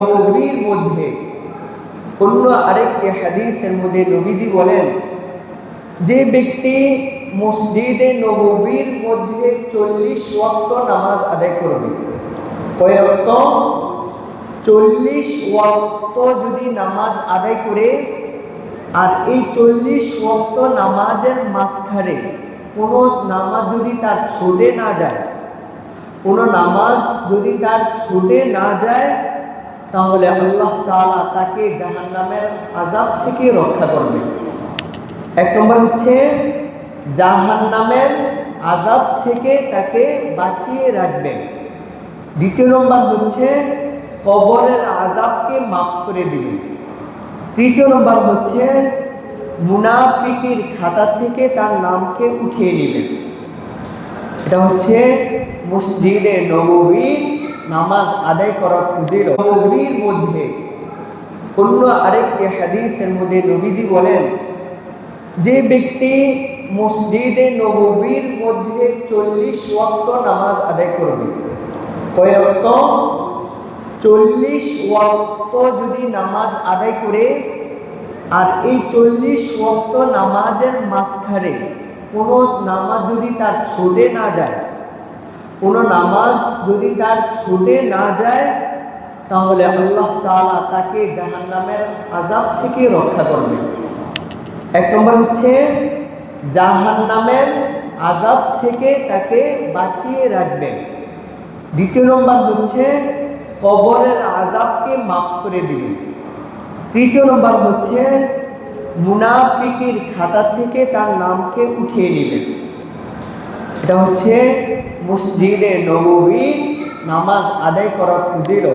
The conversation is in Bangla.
নবীর মধ্যে অন্য আরেকটি হাদিসের মধ্যে নবীজি বলেন, যে ব্যক্তি মসজিদে নববীর মধ্যে 40 ওয়াক্ত নামাজ আদায় করবে, কয় ওয়াক্ত? 40 ওয়াক্ত যদি নামাজ আদায় করে, আর এই 40 ওয়াক্ত নামাজের মাঝখানে কোনো নামাজ যদি তার ছুটে না যায়, কোনো নামাজ যদি তার ছুটে না যায়, তাহলে আল্লাহ তাআলা তাকে জাহান্নামের আযাব থেকে রক্ষা করবে। এক নম্বর হচ্ছে জাহান্নামের আযাব থেকে তাকে বাঁচিয়ে রাখবেন। দ্বিতীয় নম্বর হচ্ছে কবরের আযাবকে মাফ করে দিবেন। তৃতীয় নম্বর হচ্ছে মুনাফিকের খাতা থেকে তার নামকে উঠিয়ে নেবেন। এটা হচ্ছে মসজিদে নববীর নামাজ আদায় করা ফজিলত। নববীর মধ্যে অন্য আরেকটি হাদিসের মধ্যে নবীজি বলেন, যে ব্যক্তি মসজিদে নববীর মধ্যে 40 ওয়াক্ত নামাজ আদায় করবে, কয় ওয়াক্ত? 40 ওয়াক্ত যদি নামাজ আদায় করে, আর এই 40 ওয়াক্ত নামাজের মাঝখানে কোনো নামাজ যদি তার ছুটে না যায়, কোনো নামাজ যদি তার ছুটে না যায়, তাহলে আল্লাহ তাআলা তাকে জাহান্নামের আযাব থেকে রক্ষা করবে। এক নম্বর হচ্ছে জাহান্নামের আযাব থেকে তাকে বাঁচিয়ে রাখবেন। দ্বিতীয় নম্বর হচ্ছে কবরের আযাবকে মাফ করে দিবেন। তৃতীয় নম্বর হচ্ছে মুনাফিকের খাতা থেকে তার নামকে উঠিয়ে নেবেন। এটা হচ্ছে মসজিদে নববীর নামাজ আদায় করা ফজিলত।